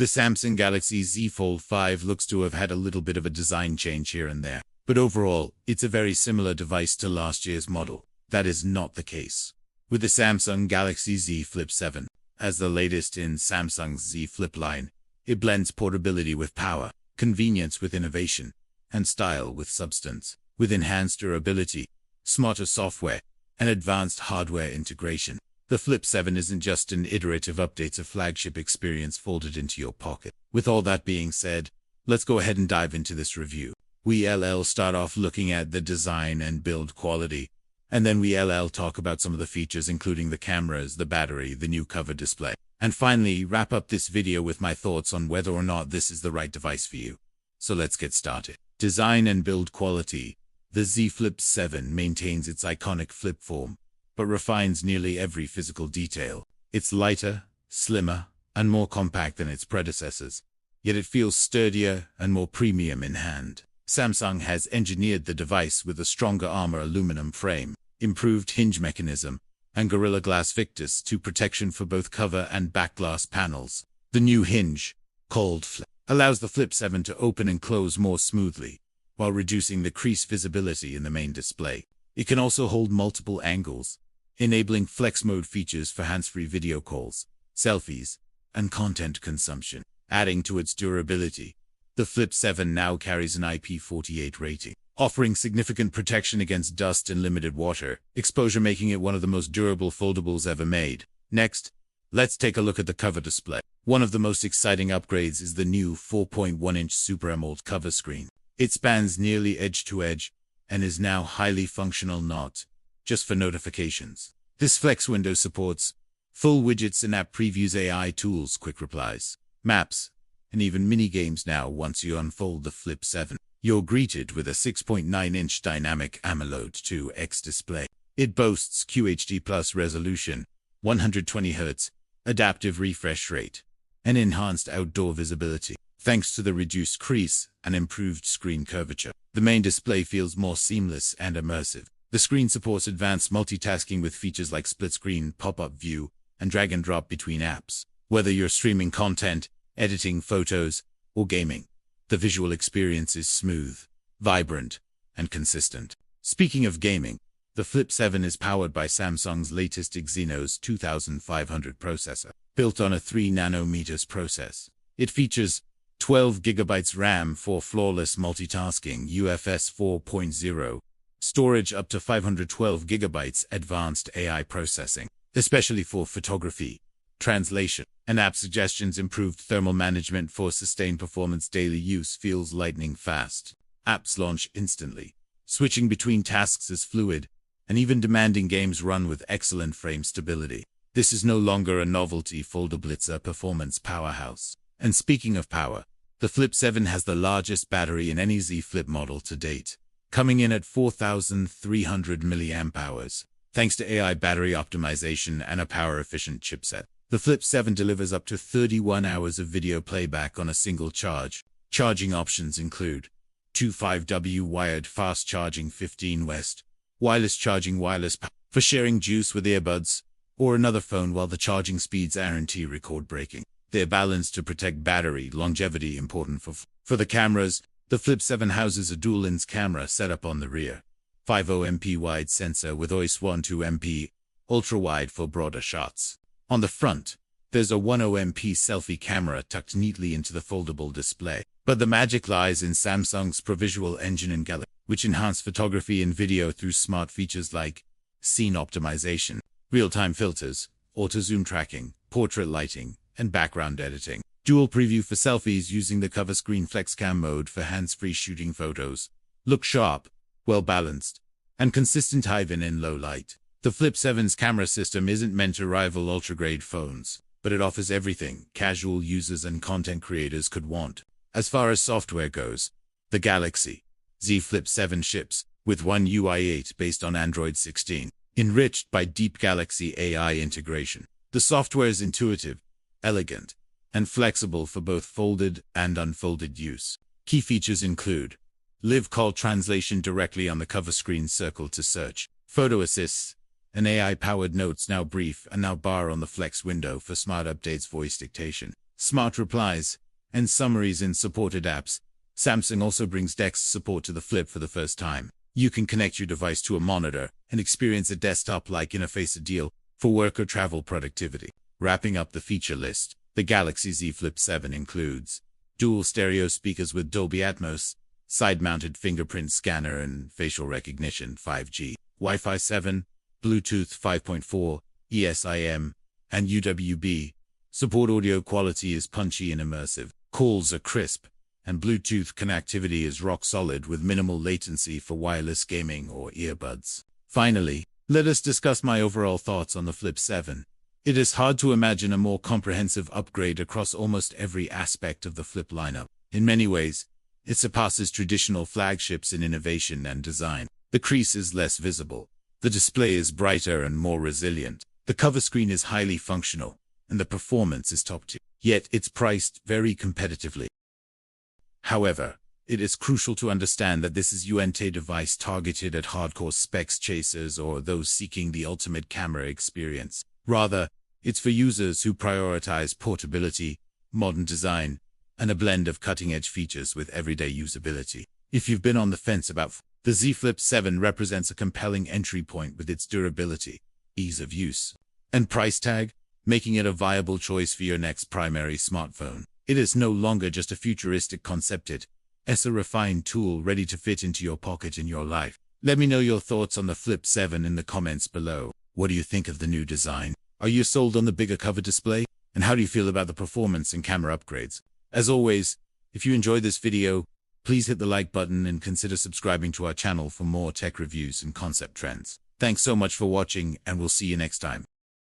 The Samsung Galaxy Z Fold 5 looks to have had a little bit of a design change here and there, but overall, it's a very similar device to last year's model. That is not the case with the Samsung Galaxy Z Flip 7. As the latest in Samsung's Z Flip line, it blends portability with power, convenience with innovation, and style with substance. With enhanced durability, smarter software, and advanced hardware integration, the Flip 7 isn't just an iterative update of flagship experience folded into your pocket. With all that being said, let's go ahead and dive into this review. We'll start off looking at the design and build quality, and then we'll talk about some of the features including the cameras, the battery, the new cover display, and finally wrap up this video with my thoughts on whether or not this is the right device for you. So let's get started. Design and build quality. The Z Flip 7 maintains its iconic flip form, but refines nearly every physical detail. It's lighter, slimmer, and more compact than its predecessors, yet it feels sturdier and more premium in hand. Samsung has engineered the device with a stronger armor aluminum frame, improved hinge mechanism, and Gorilla Glass Victus 2 protection for both cover and back glass panels. The new hinge, called Flip, allows the Flip 7 to open and close more smoothly, while reducing the crease visibility in the main display. It can also hold multiple angles, enabling flex mode features for hands-free video calls, selfies, and content consumption. Adding to its durability, the Flip 7 now carries an IP48 rating, offering significant protection against dust and limited water exposure, making it one of the most durable foldables ever made. Next, let's take a look at the cover display. One of the most exciting upgrades is the new 4.1-inch Super AMOLED cover screen. It spans nearly edge to edge and is now highly functional, not just for notifications. This FlexWindow supports full widgets and app previews, AI tools, quick replies, maps, and even mini-games. Now, once you unfold the Flip 7, you're greeted with a 6.9-inch dynamic AMOLED 2X display. It boasts QHD Plus resolution, 120Hz, adaptive refresh rate, and enhanced outdoor visibility. Thanks to the reduced crease and improved screen curvature, the main display feels more seamless and immersive. The screen supports advanced multitasking with features like split screen, pop-up view, and drag and drop between apps. Whether you're streaming content, editing photos, or gaming, the visual experience is smooth, vibrant, and consistent. Speaking of gaming, the Flip 7 is powered by Samsung's latest Exynos 2500 processor, built on a 3nm process. It features 12 GB RAM for flawless multitasking, UFS 4.0, storage up to 512 GB, advanced AI processing, especially for photography, translation, and app suggestions, improved thermal management for sustained performance. Daily use feels lightning fast. Apps launch instantly. Switching between tasks is fluid, and even demanding games run with excellent frame stability. This is no longer a novelty foldable, it's a performance powerhouse. And speaking of power, the Flip 7 has the largest battery in any Z Flip model to date, coming in at 4,300 mAh. Thanks to AI battery optimization and a power-efficient chipset, the Flip 7 delivers up to 31 hours of video playback on a single charge. Charging options include 25W wired fast charging, 15W wireless charging, wireless power for sharing juice with earbuds or another phone, while the charging speeds aren't record breaking. They're balanced to protect battery longevity, important for the cameras. The Flip 7 houses a dual-lens camera setup on the rear, 50MP wide sensor with OIS 12MP, ultra-wide for broader shots. On the front, there's a 10MP selfie camera tucked neatly into the foldable display. But the magic lies in Samsung's ProVisual engine and gallery, which enhance photography and video through smart features like scene optimization, real-time filters, auto-zoom tracking, portrait lighting, and background editing. Dual preview for selfies using the cover screen, flex cam mode for hands-free shooting photos. Look sharp, well-balanced, and consistent even in low light. The Flip 7's camera system isn't meant to rival ultra-grade phones, but it offers everything casual users and content creators could want. As far as software goes, the Galaxy Z Flip 7 ships with One UI 8 based on Android 16, enriched by deep Galaxy AI integration. The software is intuitive, elegant, and flexible for both folded and unfolded use. Key features include live call translation directly on the cover screen, circle to search, photo assists, an AI-powered notes now brief and now bar on the FlexWindow for smart updates, voice dictation, smart replies, and summaries in supported apps. Samsung also brings DeX support to the Flip for the first time. You can connect your device to a monitor and experience a desktop-like interface, ideal for work or travel productivity. Wrapping up the feature list, the Galaxy Z Flip 7 includes dual stereo speakers with Dolby Atmos, side-mounted fingerprint scanner and facial recognition, 5G, Wi-Fi 7, Bluetooth 5.4, ESIM, and UWB. Support. Audio quality is punchy and immersive. Calls are crisp, and Bluetooth connectivity is rock solid with minimal latency for wireless gaming or earbuds. Finally, let us discuss my overall thoughts on the Flip 7. It is hard to imagine a more comprehensive upgrade across almost every aspect of the Flip lineup. In many ways, it surpasses traditional flagships in innovation and design. The crease is less visible. The display is brighter and more resilient. The cover screen is highly functional, and the performance is top tier. Yet it's priced very competitively. However, it is crucial to understand that this is a device targeted at hardcore specs chasers or those seeking the ultimate camera experience. Rather, it's for users who prioritize portability, modern design, and a blend of cutting-edge features with everyday usability. If you've been on the fence about the Z Flip 7 represents a compelling entry point with its durability, ease of use, and price tag, making it a viable choice for your next primary smartphone. It is no longer just a futuristic concept, it's a refined tool ready to fit into your pocket in your life. Let me know your thoughts on the Flip 7 in the comments below. What do you think of the new design? Are you sold on the bigger cover display? And how do you feel about the performance and camera upgrades? As always, if you enjoyed this video, please hit the like button and consider subscribing to our channel for more tech reviews and concept trends. Thanks so much for watching, and we'll see you next time.